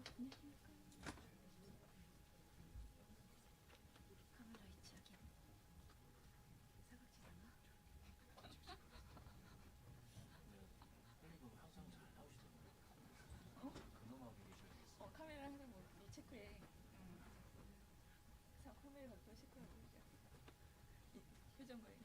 안녕하십니까. 카메라 위치 확인. 사각지잖아. 그리고 항상 잘 나오시더라고요. 어? 근엄하게 계셔야겠어요. 카메라 항상 뭐 리체크해. 카메라 또 체크하고 있죠. 표정 관리.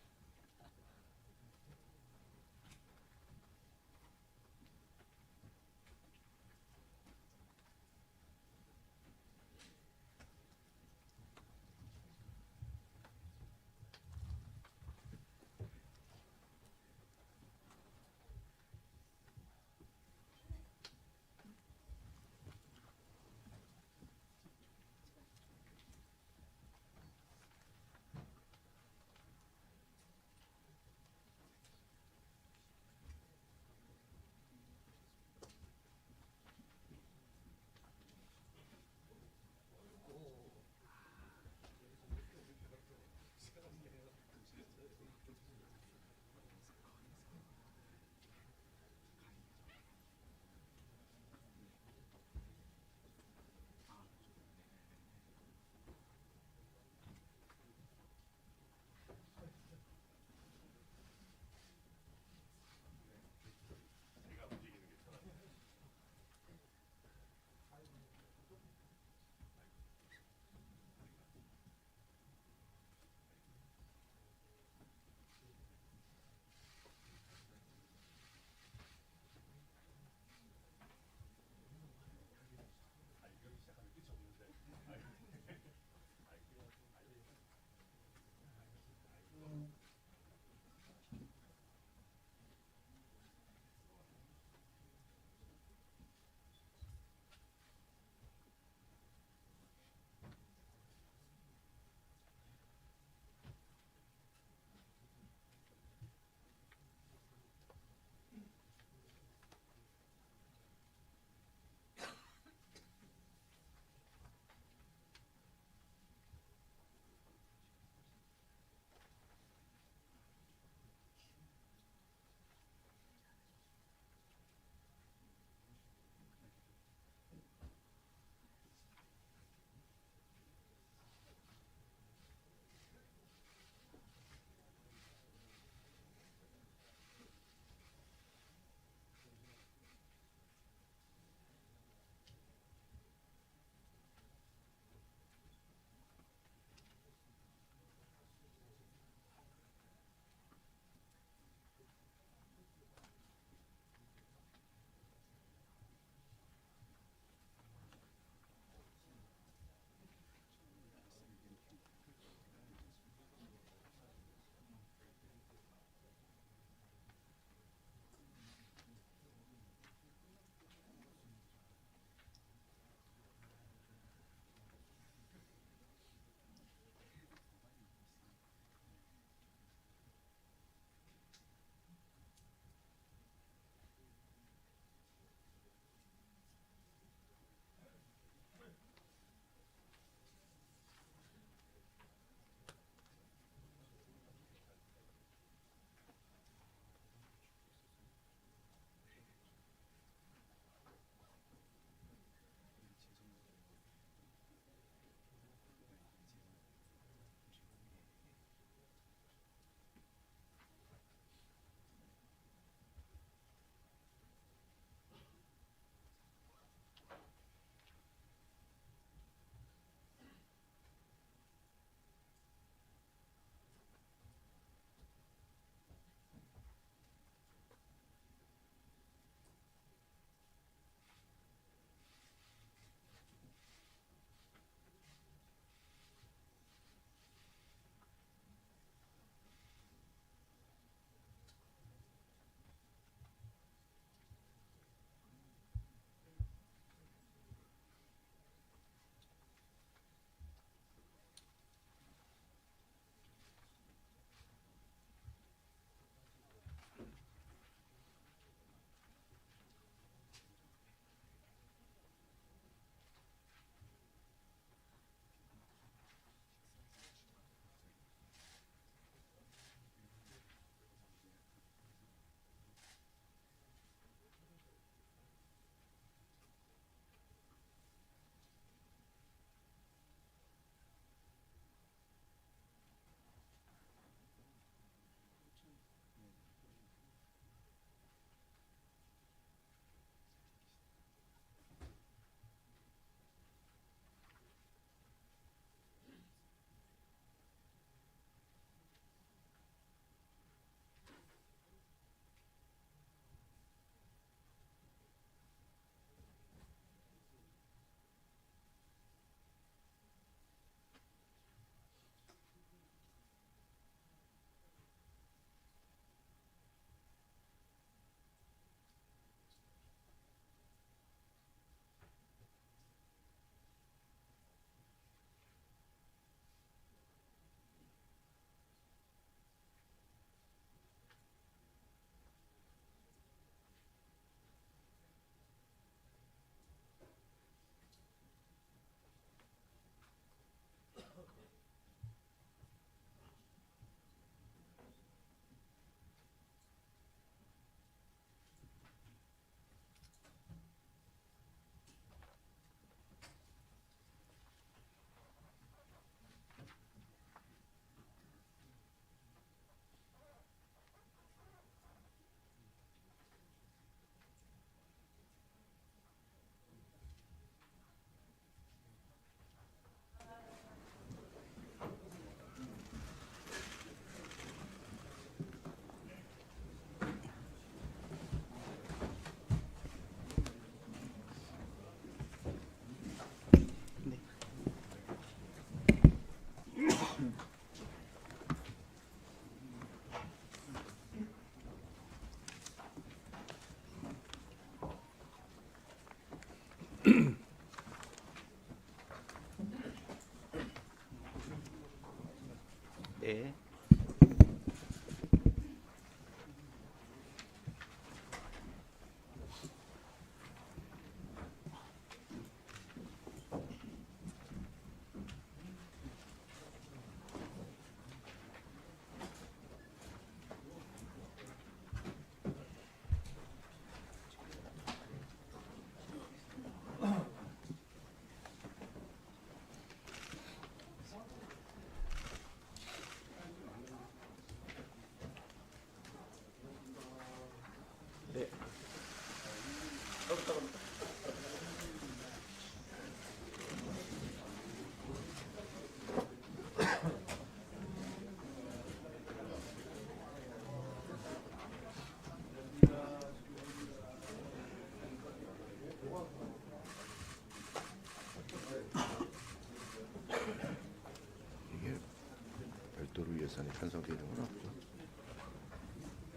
안에 편성되어 있는 건 없죠.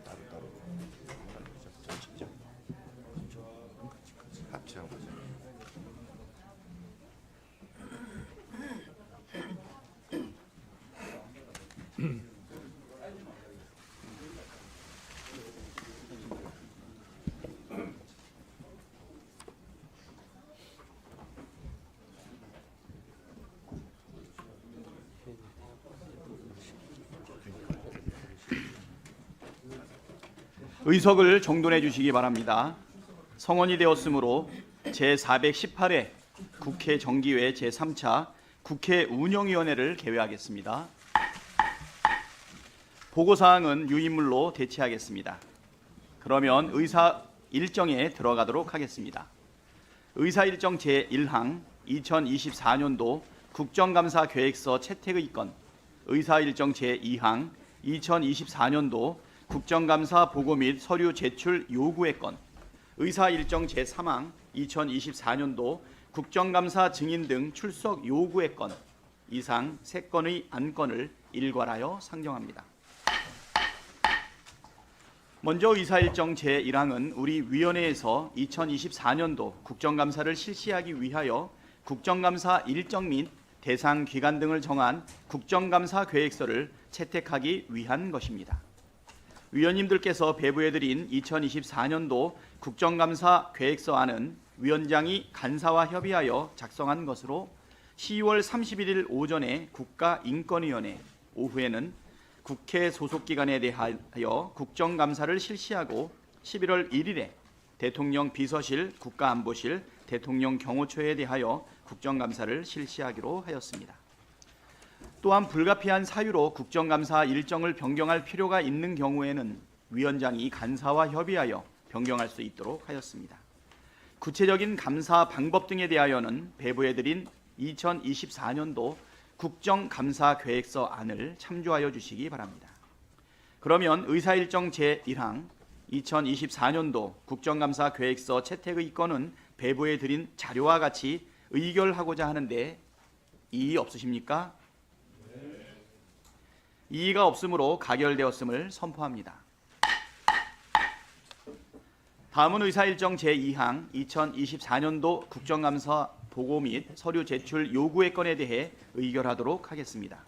따로 전칙적 합치한 거죠. 의석을 정돈해 주시기 바랍니다. 성원이 되었으므로 제418회 국회 정기회 제3차 국회 운영위원회를 개회하겠습니다. 보고사항은 유인물로 대체하겠습니다. 그러면 의사 일정에 들어가도록 하겠습니다. 의사 일정 제1항 2024년도 국정감사 계획서 채택의 건, 의사 일정 제2항 2024년도 국정감사 보고 및 서류 제출 요구의 건, 의사 일정 제3항 2024년도 국정감사 증인 등 출석 요구의 건, 이상 3건의 안건을 일괄하여 상정합니다. 먼저 의사 일정 제1항은 우리 위원회에서 2024년도 국정감사를 실시하기 위하여 국정감사 일정 및 대상 기간 등을 정한 국정감사 계획서를 채택하기 위한 것입니다. 위원님들께서 배부해드린 2024년도 국정감사 계획서안은 위원장이 간사와 협의하여 작성한 것으로 10월 31일 오전에 국가인권위원회, 오후에는 국회 소속기관에 대하여 국정감사를 실시하고 11월 1일에 대통령 비서실, 국가안보실, 대통령 경호처에 대하여 국정감사를 실시하기로 하였습니다. 또한 불가피한 사유로 국정감사 일정을 변경할 필요가 있는 경우에는 위원장이 간사와 협의하여 변경할 수 있도록 하였습니다. 구체적인 감사 방법 등에 대하여는 배부해드린 2024년도 국정감사 계획서 안을 참조하여 주시기 바랍니다. 그러면 의사일정 제1항 2024년도 국정감사 계획서 채택의 건은 배부해드린 자료와 같이 의결하고자 하는데 이의 없으십니까? 이의가 없으므로 가결되었음을 선포합니다. 다음은 의사일정 제2항 2024년도 국정감사 보고 및 서류 제출 요구의 건에 대해 의결하도록 하겠습니다.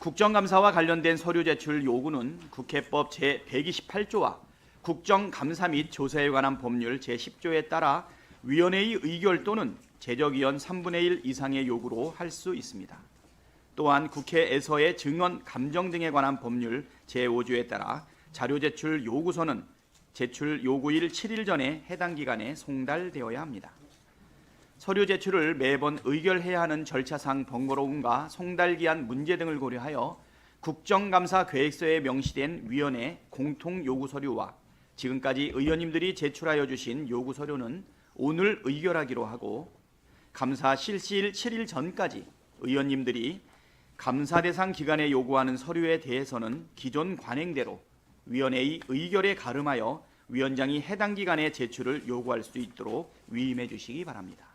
국정감사와 관련된 서류 제출 요구는 국회법 제128조와 국정감사 및 조사에 관한 법률 제10조에 따라 위원회의 의결 또는 제적위원 3분의 1 이상의 요구로 할 수 있습니다. 또한 국회에서의 증언 감정 등에 관한 법률 제5조에 따라 자료 제출 요구서는 제출 요구일 7일 전에 해당 기관에 송달되어야 합니다. 서류 제출을 매번 의결해야 하는 절차상 번거로움과 송달기한 문제 등을 고려하여 국정감사 계획서에 명시된 위원회 공통 요구 서류와 지금까지 의원님들이 제출하여 주신 요구 서류는 오늘 의결하기로 하고, 감사 실시일 7일 전까지 의원님들이 감사 대상 기관에 요구하는 서류에 대해서는 기존 관행대로 위원회의 의결에 가름하여 위원장이 해당 기관에 제출을 요구할 수 있도록 위임해 주시기 바랍니다.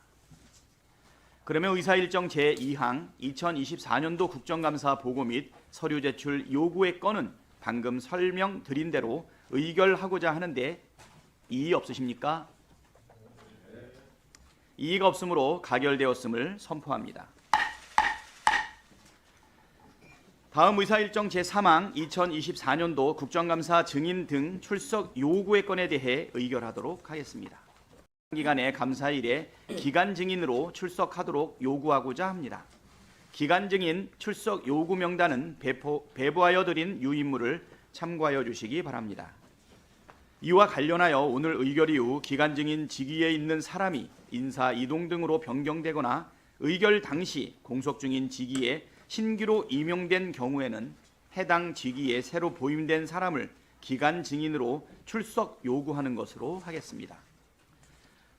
그러면 의사일정 제2항 2024년도 국정감사 보고 및 서류 제출 요구의 건은 방금 설명드린 대로 의결하고자 하는데 이의 없으십니까? 이의가 없으므로 가결되었음을 선포합니다. 다음 의사일정 제3항 2024년도 국정감사 증인 등 출석 요구의 건에 대해 의결하도록 하겠습니다. 기간의 감사일에 기간 증인으로 출석하도록 요구하고자 합니다. 기간 증인 출석 요구 명단은 배부하여 드린 유인물을 참고하여 주시기 바랍니다. 이와 관련하여 오늘 의결 이후 기간 증인 직위에 있는 사람이 인사 이동 등으로 변경되거나 의결 당시 공석 중인 직위에 신규로 임용된 경우에는 해당 직위에 새로 보임된 사람을 기간 증인으로 출석 요구하는 것으로 하겠습니다.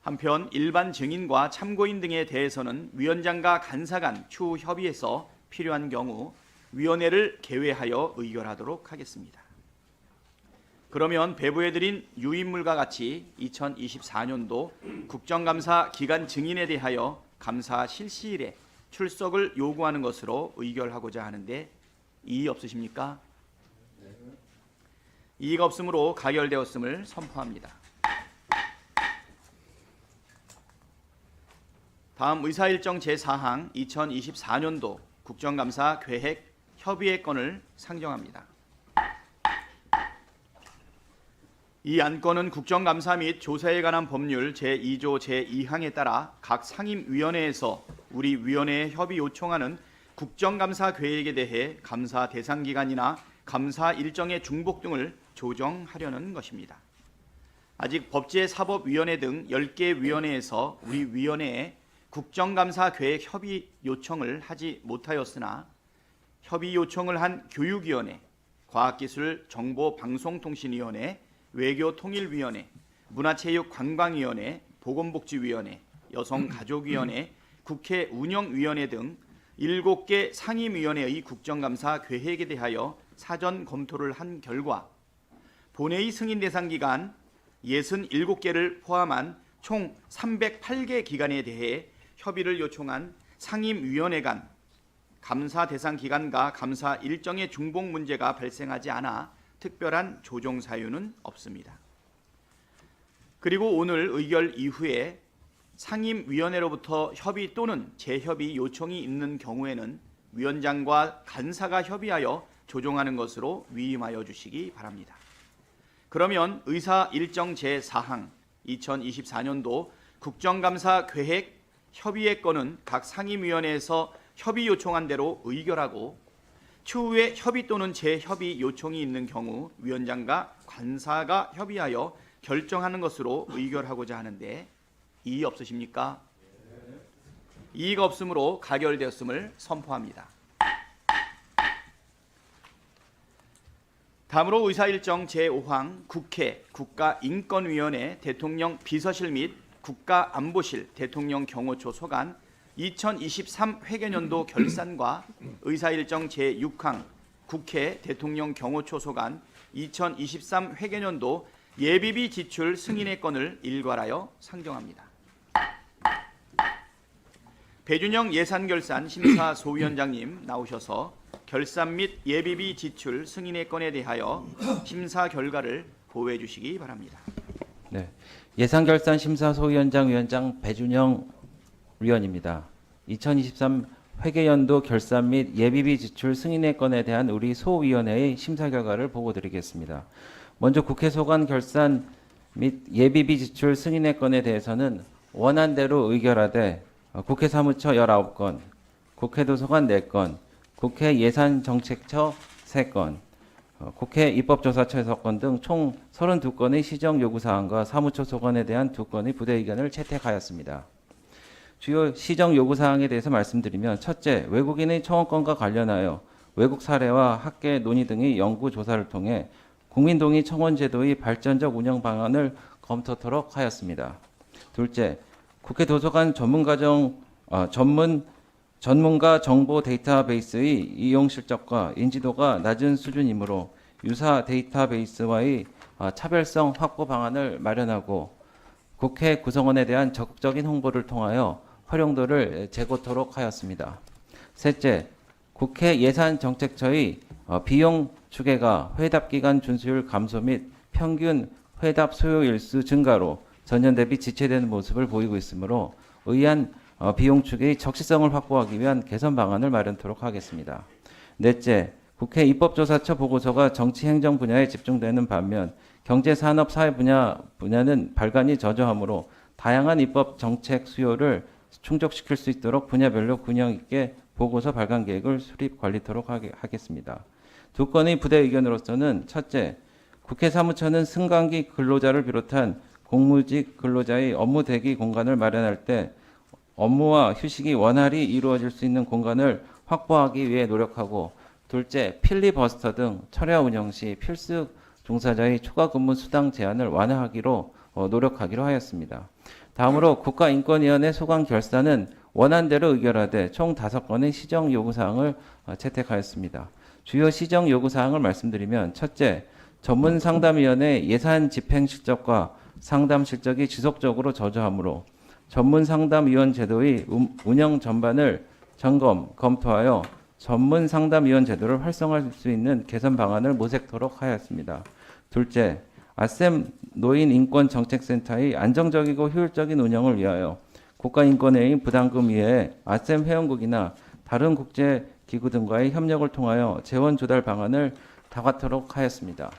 한편 일반 증인과 참고인 등에 대해서는 위원장과 간사 간 추후 협의해서 필요한 경우 위원회를 개회하여 의결하도록 하겠습니다. 그러면 배부해드린 유인물과 같이 2024년도 국정감사 기간 증인에 대하여 감사 실시일에 출석을 요구하는 것으로 의결하고자 하는데 이의 없으십니까? 이의가 없으므로 가결되었음을 선포합니다. 다음 의사일정 제4항 2024년도 국정감사 계획 협의의 건을 상정합니다. 이 안건은 국정감사 및 조사에 관한 법률 제2조 제2항에 따라 각 상임위원회에서 우리 위원회에 협의 요청하는 국정감사 계획에 대해 감사 대상 기간이나 감사 일정의 중복 등을 조정하려는 것입니다. 아직 법제사법위원회 등 10개 위원회에서 우리 위원회에 국정감사 계획 협의 요청을 하지 못하였으나 협의 요청을 한 교육위원회, 과학기술정보방송통신위원회, 외교통일위원회, 문화체육관광위원회, 보건복지위원회, 여성가족위원회, 국회 운영위원회 등 7개 상임위원회의 국정감사 계획에 대하여 사전 검토를 한 결과 본회의 승인 대상 기간 67개를 포함한 총 308개 기간에 대해 협의를 요청한 상임위원회 간 감사 대상 기간과 감사 일정의 중복 문제가 발생하지 않아 특별한 조정 사유는 없습니다. 그리고 오늘 의결 이후에 상임위원회로부터 협의 또는 재협의 요청이 있는 경우에는 위원장과 간사가 협의하여 조정하는 것으로 위임하여 주시기 바랍니다. 그러면 의사 일정 제4항 2024년도 국정감사 계획 협의의 건은 각 상임위원회에서 협의 요청한 대로 의결하고 추후에 협의 또는 재협의 요청이 있는 경우 위원장과 관사가 협의하여 결정하는 것으로 의결하고자 하는데 이의 없으십니까? 이의가 없으므로 가결되었음을 선포합니다. 다음으로 의사일정 제5항 국회 국가인권위원회 대통령 비서실 및 국가안보실 대통령 경호처 소관 2023 회계년도 결산과 의사일정 제6항 국회 대통령 경호처 소관 2023 회계년도 예비비 지출 승인의 건을 일괄하여 상정합니다. 배준영 예산결산 심사소위원장님 나오셔서 결산 및 예비비 지출 승인의 건에 대하여 심사 결과를 보고해 주시기 바랍니다. 네, 예산결산 심사소위원장 위원장 배준영 위원입니다. 2023 회계연도 결산 및 예비비 지출 승인의 건에 대한 우리 소위원회의 심사 결과를 보고드리겠습니다. 먼저 국회 소관 결산 및 예비비 지출 승인의 건에 대해서는 원안대로 의결하되 국회 사무처 19건, 국회 도서관 4건, 국회 예산정책처 3건, 국회 입법조사처 6건 등 총 32건의 시정요구사항과 사무처 소관에 대한 2건의 부대 의견을 채택하였습니다. 주요 시정요구사항에 대해서 말씀드리면 첫째, 외국인의 청원권과 관련하여 외국 사례와 학계 논의 등의 연구조사를 통해 국민동의 청원제도의 발전적 운영 방안을 검토토록 하였습니다. 둘째, 국회 도서관 전문가 정보 데이터베이스의 이용 실적과 인지도가 낮은 수준이므로 유사 데이터베이스와의 차별성 확보 방안을 마련하고 국회 구성원에 대한 적극적인 홍보를 통하여 활용도를 재고토록 하였습니다. 셋째, 국회 예산정책처의 비용 추계가 회답기간 준수율 감소 및 평균 회답 소요 일수 증가로 전년 대비 지체되는 모습을 보이고 있으므로 의한 비용 추계의 적시성을 확보하기 위한 개선 방안을 마련토록 하겠습니다. 넷째, 국회 입법조사처 보고서가 정치행정 분야에 집중되는 반면 경제산업사회 분야는 발간이 저조하므로 다양한 입법 정책 수요를 충족시킬 수 있도록 분야별로 균형 있게 보고서 발간 계획을 수립 관리토록 하겠습니다. 2건의 부대 의견으로서는 첫째, 국회 사무처는 승강기 근로자를 비롯한 공무직 근로자의 업무 대기 공간을 마련할 때 업무와 휴식이 원활히 이루어질 수 있는 공간을 확보하기 위해 노력하고, 둘째, 필리버스터 등 철야 운영 시 필수 종사자의 추가 근무 수당 제한을 완화하기로 노력하기로 하였습니다. 다음으로 국가인권위원회 소관 결산은 원안대로 의결하되 총 5건의 시정 요구사항을 채택하였습니다. 주요 시정 요구사항을 말씀드리면 첫째, 전문상담위원회 예산 집행 실적과 상담 실적이 지속적으로 저조하므로 전문상담위원 제도의 운영 전반을 점검, 검토하여 전문 상담위원 제도를 활성화할 수 있는 개선 방안을 모색토록 하였습니다. 둘째, 아셈 노인인권정책센터의 안정적이고 효율적인 운영을 위하여 국가인권회의 부담금 이외에 아셈 회원국이나 다른 국제기구 등과의 협력을 통하여 재원 조달 방안을 다각화하도록 하였습니다.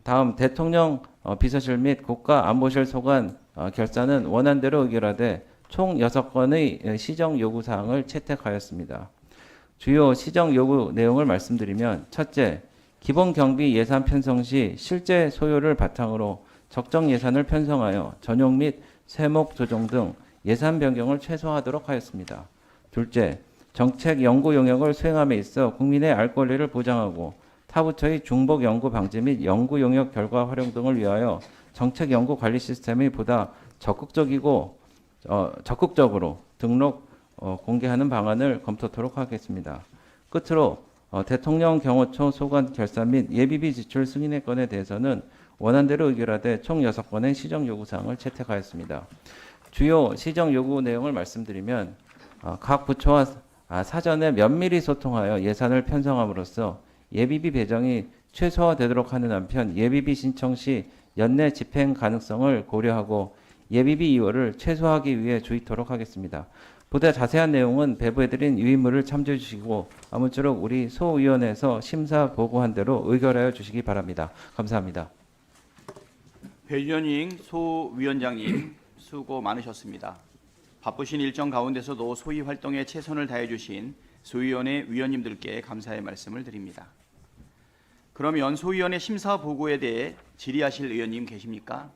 다음, 대통령 비서실 및 국가안보실 소관 결산은 원안대로 의결하되 총 6건의 시정 요구사항을 채택하였습니다. 주요 시정 요구 내용을 말씀드리면, 첫째, 기본 경비 예산 편성 시 실제 소요를 바탕으로 적정 예산을 편성하여 전용 및 세목 조정 등 예산 변경을 최소화하도록 하였습니다. 둘째, 정책 연구 용역을 수행함에 있어 국민의 알 권리를 보장하고 타부처의 중복 연구 방지 및 연구 용역 결과 활용 등을 위하여 정책 연구 관리 시스템이 보다 적극적으로 등록 공개하는 방안을 검토토록 하겠습니다. 끝으로 대통령 경호처 소관 결산 및 예비비 지출 승인의 건에 대해서는 원안대로 의결하되 총 6건의 시정 요구사항을 채택하였습니다. 주요 시정 요구 내용을 말씀드리면, 각 부처와 사전에 면밀히 소통하여 예산을 편성함으로써 예비비 배정이 최소화되도록 하는 한편 예비비 신청 시 연내 집행 가능성을 고려하고 예비비 이월을 최소화하기 위해 주의토록 하겠습니다. 보다 자세한 내용은 배부해드린 유인물을 참조해 주시고 아무쪼록 우리 소위원회에서 심사 보고한 대로 의결하여 주시기 바랍니다. 감사합니다. 배준영 소위원장님 수고 많으셨습니다. 바쁘신 일정 가운데서도 소위 활동에 최선을 다해 주신 소위원회 위원님들께 감사의 말씀을 드립니다. 그러면 소위원회 심사 보고에 대해 질의하실 의원님 계십니까?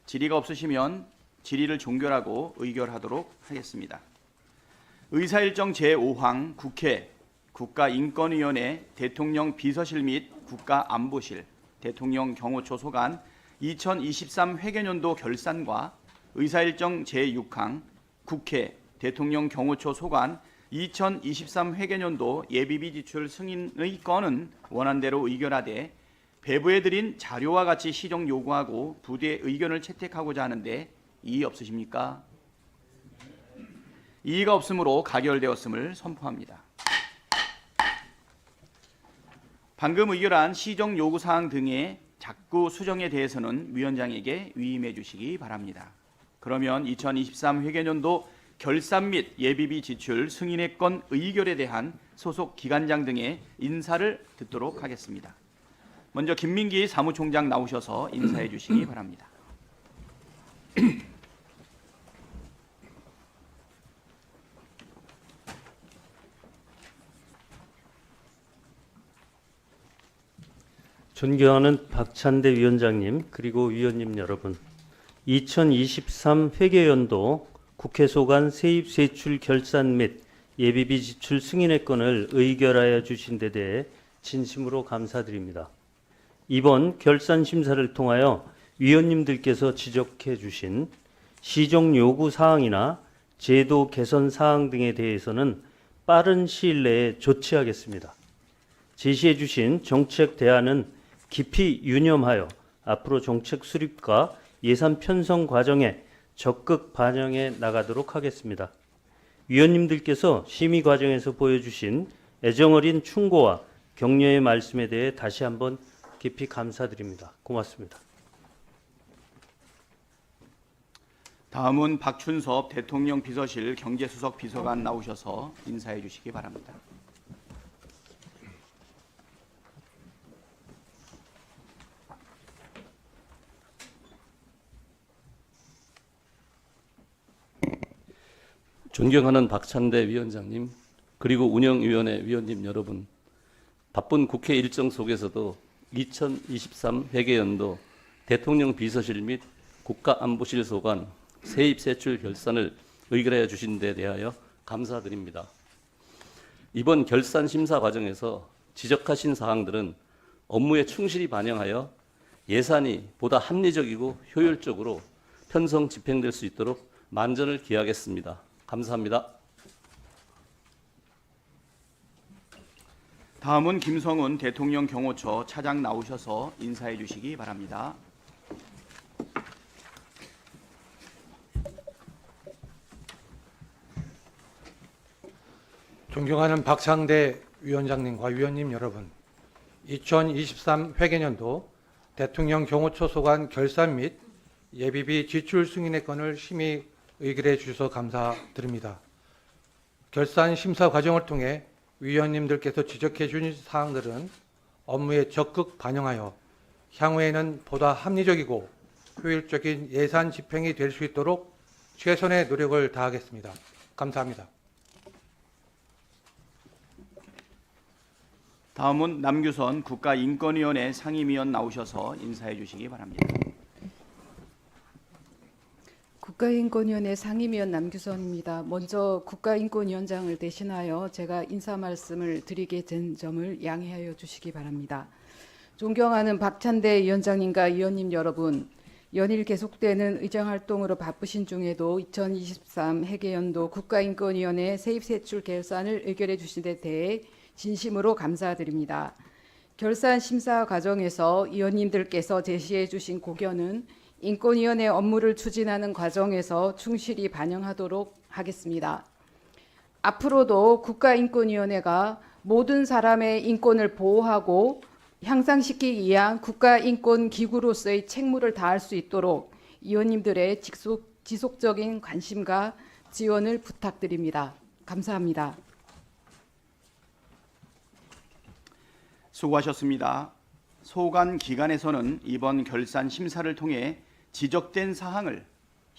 질의가 없으시면 질의를 종결하고 의결하도록 하겠습니다. 의사일정 제5항 국회, 국가인권위원회, 대통령 비서실 및 국가안보실, 대통령 경호처 소관 2023 회계연도 결산과 의사일정 제6항 국회, 대통령 경호처 소관 2023 회계연도 예비비 지출 승인의 건은 원안대로 의결하되 배부해드린 자료와 같이 시정 요구하고 부대 의견을 채택하고자 하는데 이의 없으십니까? 이의가 없으므로 가결되었음을 선포합니다. 방금 의결한 시정 요구사항 등의 작구 수정에 대해서는 위원장에게 위임해 주시기 바랍니다. 그러면 2023 회계연도 결산 및 예비비 지출 승인의 건 의결에 대한 소속 기관장 등의 인사를 듣도록 하겠습니다. 먼저 김민기 사무총장 나오셔서 인사해 주시기 바랍니다. 존경하는 박찬대 위원장님 그리고 위원님 여러분, 2023 회계연도 국회 소관 세입세출 결산 및 예비비 지출 승인의 건을 의결하여 주신 데 대해 진심으로 감사드립니다. 이번 결산 심사를 통하여 위원님들께서 지적해 주신 시정 요구 사항이나 제도 개선 사항 등에 대해서는 빠른 시일 내에 조치하겠습니다. 제시해 주신 정책 대안은 깊이 유념하여 앞으로 정책 수립과 예산 편성 과정에 적극 반영해 나가도록 하겠습니다. 위원님들께서 심의 과정에서 보여주신 애정어린 충고와 격려의 말씀에 대해 다시 한번 깊이 감사드립니다. 고맙습니다. 다음은 박춘섭 대통령 비서실 경제수석 비서관 나오셔서 인사해 주시기 바랍니다. 존경하는 박찬대 위원장님 그리고 운영위원회 위원님 여러분, 바쁜 국회 일정 속에서도 2023 회계연도 대통령 비서실 및 국가안보실 소관 세입세출 결산을 의결하여 주신 데 대하여 감사드립니다. 이번 결산 심사 과정에서 지적하신 사항들은 업무에 충실히 반영하여 예산이 보다 합리적이고 효율적으로 편성 집행될 수 있도록 만전을 기하겠습니다. 감사합니다. 다음은 김성훈 대통령 경호처 차장 나오셔서 인사해 주시기 바랍니다. 존경하는 박창대 위원장님과 위원님 여러분, 2023 회계년도 대통령 경호처 소관 결산 및 예비비 지출 승인의 건을 심의 의결해 주셔서 감사드립니다. 결산 심사 과정을 통해 위원님들께서 지적해 주신 사항들은 업무에 적극 반영하여 향후에는 보다 합리적이고 효율적인 예산 집행이 될 수 있도록 최선의 노력을 다하겠습니다. 감사합니다. 다음은 남규선 국가인권위원회 상임위원 나오셔서 인사해 주시기 바랍니다. 국가인권위원회 상임위원 남규선입니다. 먼저 국가인권위원장을 대신하여 제가 인사 말씀을 드리게 된 점을 양해하여 주시기 바랍니다. 존경하는 박찬대 위원장님과 위원님 여러분, 연일 계속되는 의정활동으로 바쁘신 중에도 2023 회계연도 국가인권위원회 세입세출 결산을 의결해 주신 데 대해 진심으로 감사드립니다. 결산 심사 과정에서 위원님들께서 제시해 주신 고견은 인권위원회 업무를 추진하는 과정에서 충실히 반영하도록 하겠습니다. 앞으로도 국가인권위원회가 모든 사람의 인권을 보호하고 향상시키기 위한 국가인권기구로서의 책무를 다할 수 있도록 위원님들의 지속적인 관심과 지원을 부탁드립니다. 감사합니다. 수고하셨습니다. 소관 기관에서는 이번 결산 심사를 통해 지적된 사항을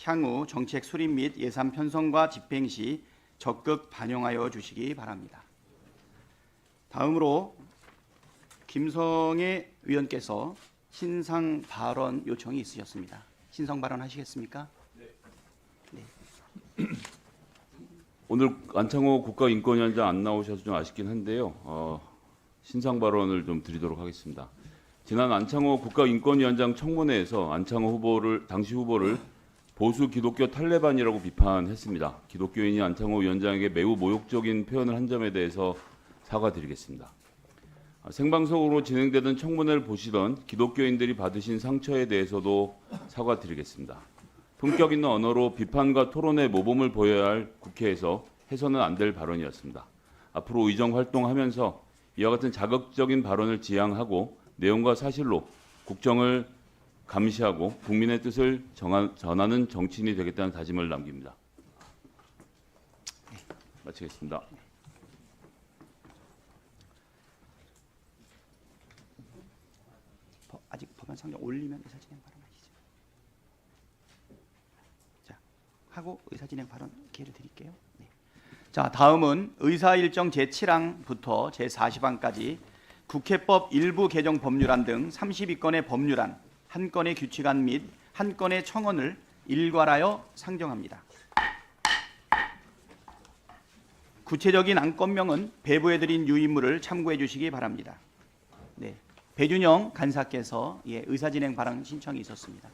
향후 정책 수립 및 예산 편성과 집행 시 적극 반영하여 주시기 바랍니다. 다음으로 김성애 위원께서 신상 발언 요청이 있으셨습니다. 신상 발언하시겠습니까? 네. 오늘 안창호 국가인권위원장 안 나오셔서 좀 아쉽긴 한데요. 신상 발언을 좀 드리도록 하겠습니다. 지난 안창호 국가인권위원장 청문회에서 당시 후보를 보수 기독교 탈레반이라고 비판했습니다. 기독교인이 안창호 위원장에게 매우 모욕적인 표현을 한 점에 대해서 사과드리겠습니다. 생방송으로 진행되던 청문회를 보시던 기독교인들이 받으신 상처에 대해서도 사과드리겠습니다. 품격 있는 언어로 비판과 토론의 모범을 보여야 할 국회에서 해서는 안 될 발언이었습니다. 앞으로 의정 활동하면서 이와 같은 자극적인 발언을 지양하고 내용과 사실로 국정을 감시하고 국민의 뜻을 전하는 정치인이 되겠다는 다짐을 남깁니다. 마치겠습니다. 아직 법안 상정 올리면 의사진행 발언하시죠. 자, 하고 의사진행 발언 기회를 드릴게요. 네. 자, 다음은 의사일정 제7항부터 제40항까지 국회법 일부 개정 법률안 등 32건의 법률안, 1건의 규칙안 및 1건의 청원을 일괄하여 상정합니다. 구체적인 안건명은 배부해드린 유인물을 참고해 주시기 바랍니다. 네. 배준영 간사께서 의사진행 발언 신청이 있었습니다.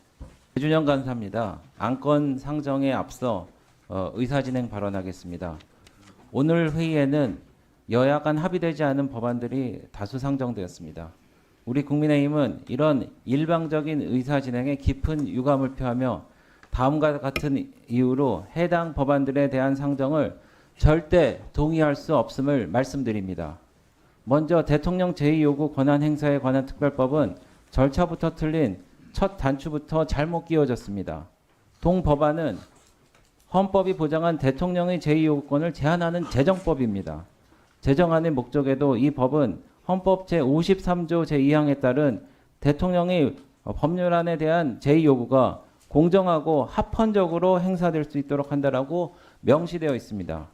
배준영 간사입니다. 안건 상정에 앞서 의사진행 발언하겠습니다. 오늘 회의에는 여야 간 합의되지 않은 법안들이 다수 상정되었습니다. 우리 국민의힘은 이런 일방적인 의사진행에 깊은 유감을 표하며 다음과 같은 이유로 해당 법안들에 대한 상정을 절대 동의할 수 없음을 말씀드립니다. 먼저 대통령 제2요구 권한 행사에 관한 특별법은 절차부터 틀린 첫 단추부터 잘못 끼워졌습니다. 동 법안은 헌법이 보장한 대통령의 제2요구권을 제한하는 제정법입니다. 제정안의 목적에도 이 법은 헌법 제53조 제2항에 따른 대통령의 법률안에 대한 제2요구가 공정하고 합헌적으로 행사될 수 있도록 한다라고 명시되어 있습니다.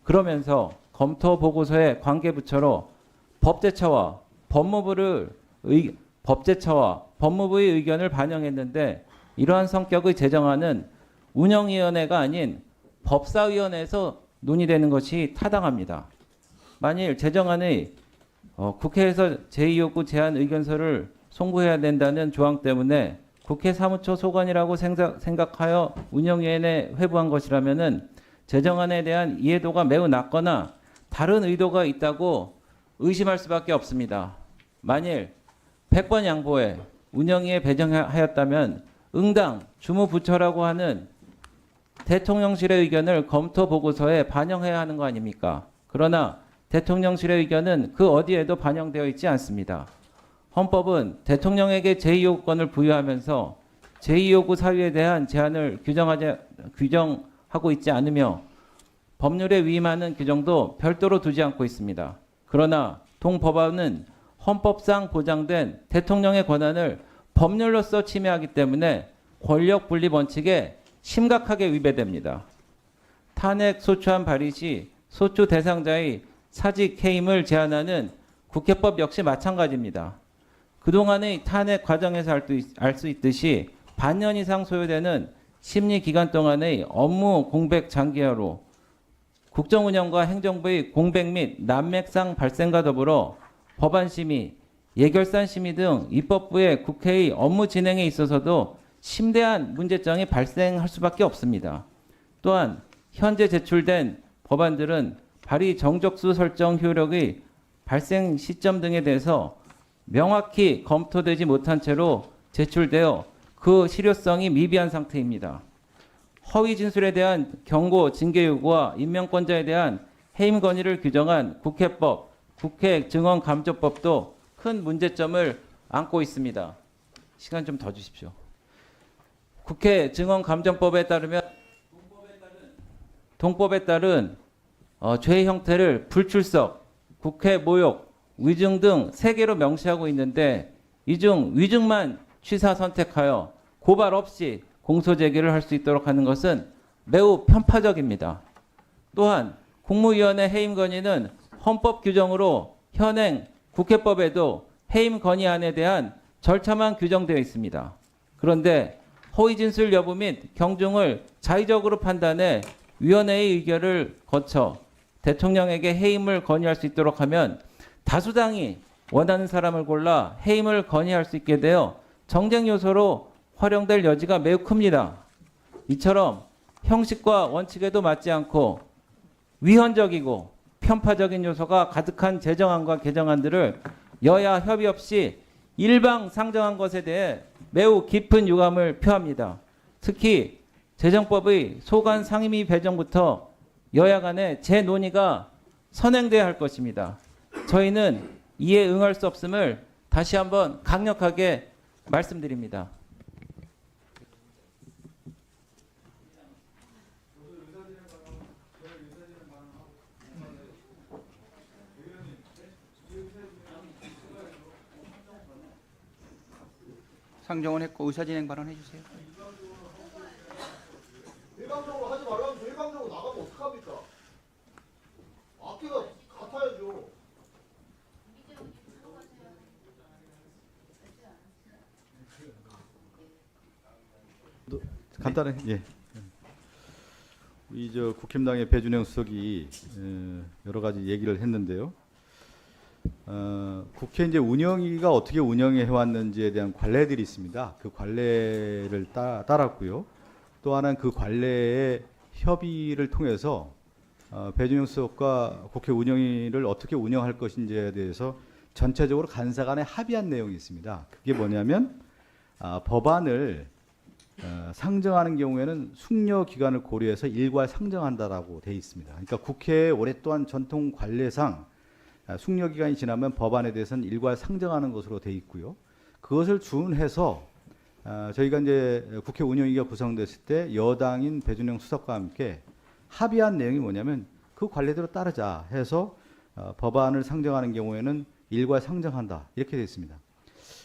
그러면서 검토 보고서의 관계부처로 법제처와 법무부의 의견을 반영했는데 이러한 성격의 제정안은 운영위원회가 아닌 법사위원회에서 논의되는 것이 타당합니다. 만일 제정안의 국회에서 제2요구 제안 의견서를 송부해야 된다는 조항 때문에 국회 사무처 소관이라고 생각하여 운영위원회에 회부한 것이라면은 제정안에 대한 이해도가 매우 낮거나 다른 의도가 있다고 의심할 수밖에 없습니다. 만일 100번 양보해 운영위에 배정하였다면 응당 주무부처라고 하는 대통령실의 의견을 검토 보고서에 반영해야 하는 거 아닙니까? 그러나 대통령실의 의견은 그 어디에도 반영되어 있지 않습니다. 헌법은 대통령에게 제2요구권을 부여하면서 제2요구 사유에 대한 제한을 규정하고 있지 않으며 법률에 위임하는 규정도 별도로 두지 않고 있습니다. 그러나 동법안은 헌법상 보장된 대통령의 권한을 법률로서 침해하기 때문에 권력 분리 원칙에 심각하게 위배됩니다. 탄핵 소추안 발의 시 소추 대상자의 사직 해임을 제한하는 국회법 역시 마찬가지입니다. 그동안의 탄핵 과정에서 알 수 있듯이 반년 이상 소요되는 심리 기간 동안의 업무 공백 장기화로 국정 운영과 행정부의 공백 및 난맥상 발생과 더불어 법안 심의, 예결산 심의 등 입법부의 국회의 업무 진행에 있어서도 심대한 문제점이 발생할 수밖에 없습니다. 또한 현재 제출된 법안들은 발의 정적수 설정 효력의 발생 시점 등에 대해서 명확히 검토되지 못한 채로 제출되어 그 실효성이 미비한 상태입니다. 허위 진술에 대한 경고, 징계 요구와 임명권자에 대한 해임 건의를 규정한 국회법, 국회증언감조법도 큰 문제점을 안고 있습니다. 시간 좀 더 주십시오. 국회증언감정법에 따르면 동법에 따른 죄의 형태를 불출석, 국회 모욕, 위증 등 3개로 명시하고 있는데 이 중 위증만 취사 선택하여 고발 없이 공소 제기를 할 수 있도록 하는 것은 매우 편파적입니다. 또한 국무위원회 해임 건의는 헌법 규정으로 현행 국회법에도 해임 건의안에 대한 절차만 규정되어 있습니다. 그런데 허위 진술 여부 및 경중을 자의적으로 판단해 위원회의 의결을 거쳐 대통령에게 해임을 건의할 수 있도록 하면 다수당이 원하는 사람을 골라 해임을 건의할 수 있게 되어 정쟁 요소로 활용될 여지가 매우 큽니다. 이처럼 형식과 원칙에도 맞지 않고 위헌적이고 편파적인 요소가 가득한 제정안과 개정안들을 여야 협의 없이 일방 상정한 것에 대해 매우 깊은 유감을 표합니다. 특히 재정법의 소관 상임위 배정부터 여야 간의 재논의가 선행돼야 할 것입니다. 저희는 이에 응할 수 없음을 다시 한번 강력하게 말씀드립니다. 상정은 했고 의사진행 발언해 주세요. 일방적으로 하지 말라면 일방적으로 나가면 어떡합니까? 앞뒤가 같아야죠. 간단해. 예. 우리 국힘당의 배준영 수석이 여러 가지 얘기를 했는데요. 국회 이제 운영위가 어떻게 운영해 왔는지에 대한 관례들이 있습니다. 그 관례를 따랐고요. 또 하나는 그 관례의 협의를 통해서 배준영 수석과 국회 운영위를 어떻게 운영할 것인지에 대해서 전체적으로 간사 간에 합의한 내용이 있습니다. 그게 뭐냐면 법안을 상정하는 경우에는 숙려 기간을 고려해서 일괄 상정한다라고 돼 있습니다. 그러니까 국회의 오랫동안 전통 관례상 숙려 기간이 지나면 법안에 대해서는 일괄 상정하는 것으로 돼 있고요. 그것을 준해서 저희가 이제 국회 운영위가 구성됐을 때 여당인 배준영 수석과 함께 합의한 내용이 뭐냐면 그 관례대로 따르자 해서 법안을 상정하는 경우에는 일괄 상정한다 이렇게 돼 있습니다.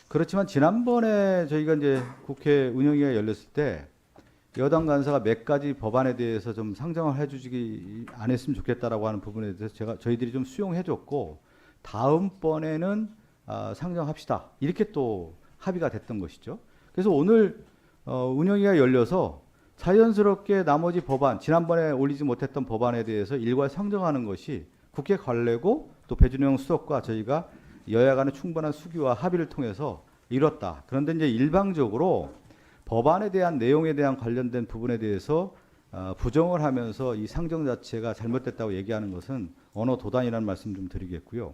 그렇지만 지난번에 저희가 이제 국회 운영위가 열렸을 때 여당 간사가 몇 가지 법안에 대해서 좀 상정을 해주지 안 했으면 좋겠다라고 하는 부분에 대해서 저희들이 좀 수용해줬고 다음번에는 상정합시다 이렇게 또 합의가 됐던 것이죠. 그래서 오늘 운영위가 열려서 자연스럽게 나머지 법안 지난번에 올리지 못했던 법안에 대해서 일괄 상정하는 것이 국회 관례고 또 배준영 수석과 저희가 여야 간의 충분한 수기와 합의를 통해서 이뤘다. 그런데 이제 일방적으로 법안에 대한 내용에 대한 관련된 부분에 대해서 부정을 하면서 이 상정 자체가 잘못됐다고 얘기하는 것은 언어 도단이라는 말씀 좀 드리겠고요.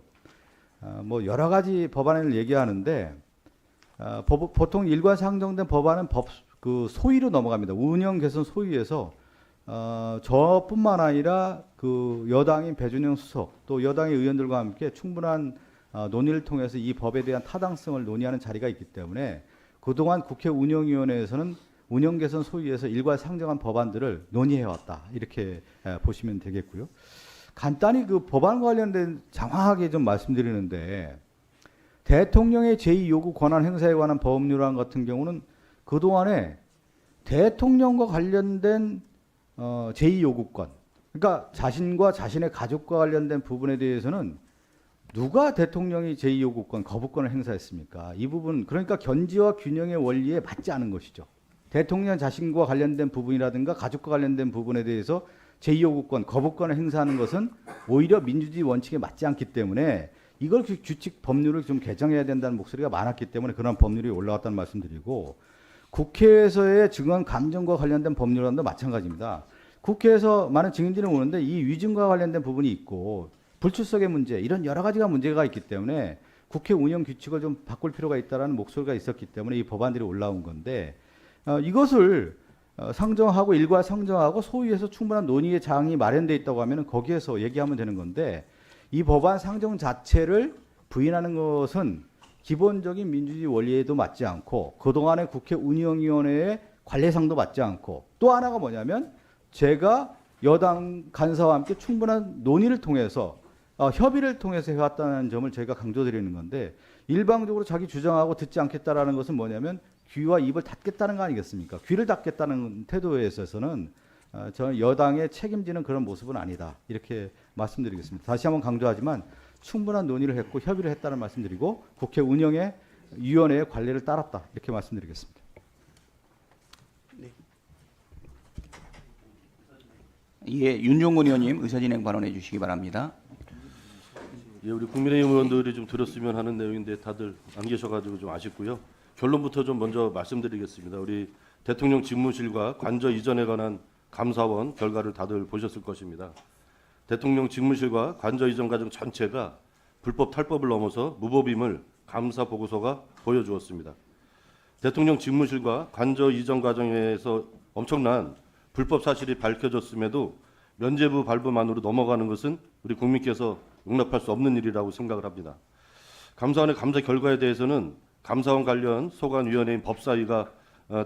뭐 여러 가지 법안을 얘기하는데 보통 일괄 상정된 법안은 그 소위로 넘어갑니다. 운영 개선 소위에서 저뿐만 아니라 그 여당인 배준영 수석 또 여당의 의원들과 함께 충분한 논의를 통해서 이 법에 대한 타당성을 논의하는 자리가 있기 때문에 그동안 국회 운영위원회에서는 운영 개선 소위에서 일괄상정한 법안들을 논의해왔다 이렇게 보시면 되겠고요. 간단히 그 법안 관련된 장황하게 좀 말씀드리는데 대통령의 제2요구 권한 행사에 관한 법률안 같은 경우는 그동안에 대통령과 관련된 제2요구권, 그러니까 자신과 자신의 가족과 관련된 부분에 대해서는 누가 대통령이 제2요구권, 거부권을 행사했습니까? 이 부분, 그러니까 견지와 균형의 원리에 맞지 않은 것이죠. 대통령 자신과 관련된 부분이라든가 가족과 관련된 부분에 대해서 제2요구권, 거부권을 행사하는 것은 오히려 민주주의 원칙에 맞지 않기 때문에 이걸 규칙 법률을 좀 개정해야 된다는 목소리가 많았기 때문에 그런 법률이 올라왔다는 말씀드리고, 국회에서의 증언 감정과 관련된 법률안도 마찬가지입니다. 국회에서 많은 증인들이 오는데 이 위증과 관련된 부분이 있고 불출석의 문제 이런 여러 가지가 문제가 있기 때문에 국회 운영 규칙을 좀 바꿀 필요가 있다는 목소리가 있었기 때문에 이 법안들이 올라온 건데 이것을 상정하고 일괄 상정하고 소위에서 충분한 논의의 장이 마련되어 있다고 하면 거기에서 얘기하면 되는 건데 이 법안 상정 자체를 부인하는 것은 기본적인 민주주의 원리에도 맞지 않고 그동안의 국회 운영위원회의 관례상도 맞지 않고 또 하나가 뭐냐면 제가 여당 간사와 함께 충분한 논의를 통해서 협의를 통해서 해왔다는 점을 저희가 강조드리는 건데 일방적으로 자기 주장하고 듣지 않겠다라는 것은 뭐냐면 귀와 입을 닫겠다는 거 아니겠습니까? 귀를 닫겠다는 태도에 있어서는 저는 여당에 책임지는 그런 모습은 아니다 이렇게 말씀드리겠습니다. 다시 한번 강조하지만 충분한 논의를 했고 협의를 했다는 말씀드리고 국회 운영의 위원회의 관례를 따랐다 이렇게 말씀드리겠습니다. 예, 윤종근 의원님 의사진행 발언해 주시기 바랍니다. 예, 우리 국민의힘 의원들이 좀 들었으면 하는 내용인데 다들 안 계셔가지고 좀 아쉽고요. 결론부터 좀 먼저 말씀드리겠습니다. 우리 대통령 집무실과 관저 이전에 관한 감사원 결과를 다들 보셨을 것입니다. 대통령 집무실과 관저 이전 과정 전체가 불법 탈법을 넘어서 무법임을 감사 보고서가 보여주었습니다. 대통령 집무실과 관저 이전 과정에서 엄청난 불법 사실이 밝혀졌음에도 면죄부 발부만으로 넘어가는 것은 우리 국민께서 용납할 수 없는 일이라고 생각을 합니다. 감사원의 감사 결과에 대해서는 감사원 관련 소관위원회인 법사위가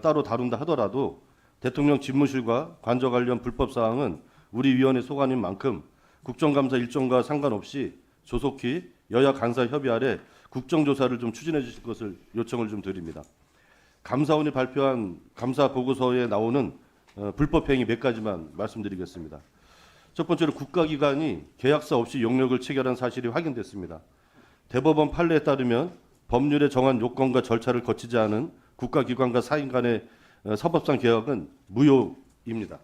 따로 다룬다 하더라도 대통령 집무실과 관저 관련 불법 사항은 우리 위원회 소관인 만큼 국정감사 일정과 상관없이 조속히 여야 간사 협의 아래 국정조사를 좀 추진해 주실 것을 요청을 좀 드립니다. 감사원이 발표한 감사 보고서에 나오는 불법 행위 몇 가지만 말씀드리겠습니다. 첫 번째로 국가기관이 계약서 없이 용역을 체결한 사실이 확인됐습니다. 대법원 판례에 따르면 법률에 정한 요건과 절차를 거치지 않은 국가기관과 사인 간의 사법상 계약은 무효입니다.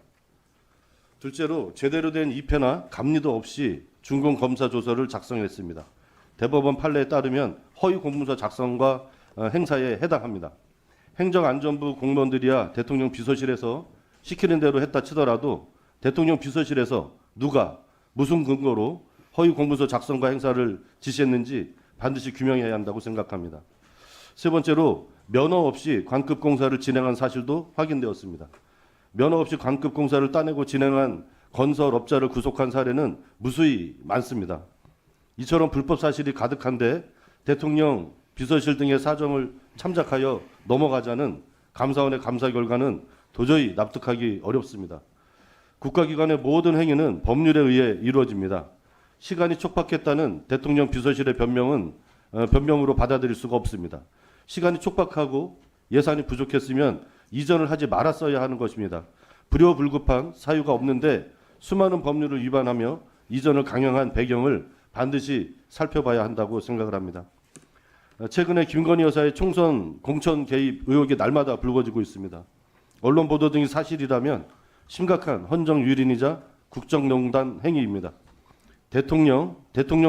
둘째로 제대로 된 입회나 감리도 없이 준공검사조서를 작성했습니다. 대법원 판례에 따르면 허위 공문서 작성과 행사에 해당합니다. 행정안전부 공무원들이야 대통령 비서실에서 시키는 대로 했다 치더라도 대통령 비서실에서 누가 무슨 근거로 허위 공문서 작성과 행사를 지시했는지 반드시 규명해야 한다고 생각합니다. 세 번째로 면허 없이 관급 공사를 진행한 사실도 확인되었습니다. 면허 없이 관급 공사를 따내고 진행한 건설업자를 구속한 사례는 무수히 많습니다. 이처럼 불법 사실이 가득한데 대통령 비서실 등의 사정을 참작하여 넘어가자는 감사원의 감사 결과는 도저히 납득하기 어렵습니다. 국가기관의 모든 행위는 법률에 의해 이루어집니다. 시간이 촉박했다는 대통령 비서실의 변명은 변명으로 받아들일 수가 없습니다. 시간이 촉박하고 예산이 부족했으면 이전을 하지 말았어야 하는 것입니다. 불효불급한 사유가 없는데 수많은 법률을 위반하며 이전을 강행한 배경을 반드시 살펴봐야 한다고 생각을 합니다. 최근에 김건희 여사의 총선 공천 개입 의혹이 날마다 불거지고 있습니다. 언론 보도 등이 사실이라면 심각한 헌정 유린이자 국정농단 행위입니다. 대통령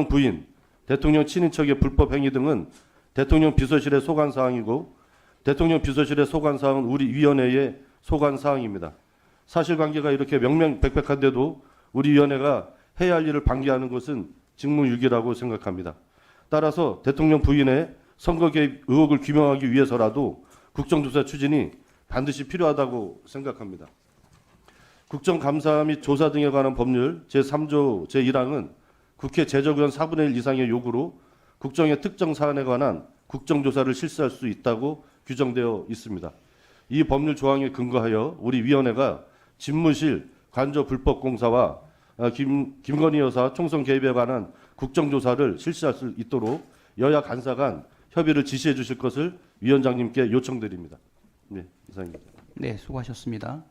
부인, 대통령 친인척의 불법 행위 등은 대통령 비서실의 소관 사항이고 대통령 비서실의 소관 사항은 우리 위원회의 소관 사항입니다. 사실관계가 이렇게 명명백백한데도 우리 위원회가 해야 할 일을 방기하는 것은 직무유기라고 생각합니다. 따라서 대통령 부인의 선거 개입 의혹을 규명하기 위해서라도 국정조사 추진이 반드시 필요하다고 생각합니다. 국정감사 및 조사 등에 관한 법률 제3조 제1항은 국회 제적의원 4분의 1 이상의 요구로 국정의 특정 사안에 관한 국정조사를 실시할 수 있다고 규정되어 있습니다. 이 법률 조항에 근거하여 우리 위원회가 집무실 관저 불법 공사와 김건희 여사 총선 개입에 관한 국정조사를 실시할 수 있도록 여야 간사 간 협의를 지시해 주실 것을 위원장님께 요청드립니다. 네, 이상입니다. 네, 수고하셨습니다.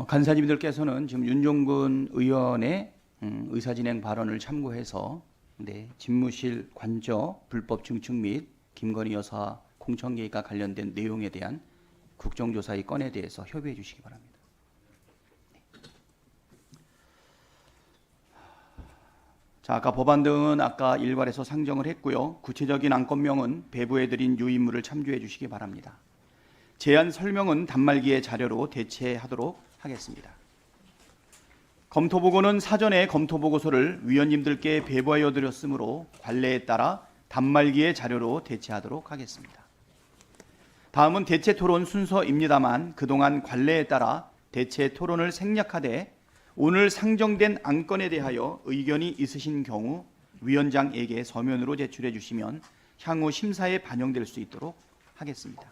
간사님들께서는 지금 윤종근 의원의 의사진행 발언을 참고해서 집무실 관저 불법 증축 및 김건희 여사 공천 개입과 관련된 내용에 대한 국정조사의 건에 대해서 협의해 주시기 바랍니다. 자, 아까 법안 등은 아까 일괄해서 상정을 했고요. 구체적인 안건명은 배부해드린 유인물을 참조해 주시기 바랍니다. 제안 설명은 단말기의 자료로 대체하도록 하겠습니다. 검토보고는 사전에 검토보고서를 위원님들께 배부하여 드렸으므로 관례에 따라 단말기의 자료로 대체하도록 하겠습니다. 다음은 대체 토론 순서입니다만 그동안 관례에 따라 대체 토론을 생략하되 오늘 상정된 안건에 대하여 의견이 있으신 경우 위원장에게 서면으로 제출해 주시면 향후 심사에 반영될 수 있도록 하겠습니다.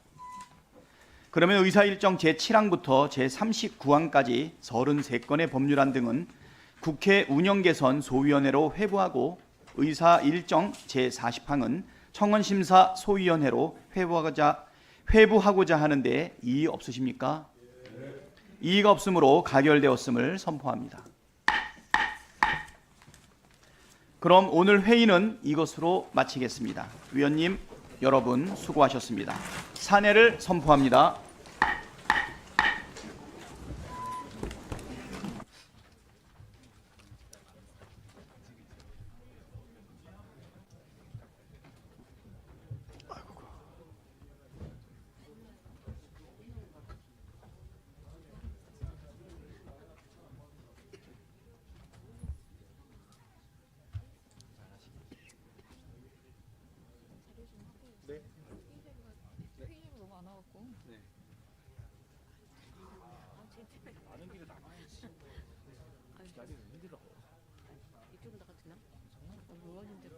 그러면 의사일정 제7항부터 제39항까지 33건의 법률안 등은 국회 운영개선 소위원회로 회부하고 의사일정 제40항은 청원심사 소위원회로 회부하고자 하는데 이의 없으십니까? 이의가 없으므로 가결되었음을 선포합니다. 그럼 오늘 회의는 이것으로 마치겠습니다. 위원님 여러분 수고하셨습니다. 산회를 선포합니다. 회의가 너무 안 와갖고. 많은 길을 나가야지. 기다리는 힘들어. 이쪽으로 나가도 되나? 의원님들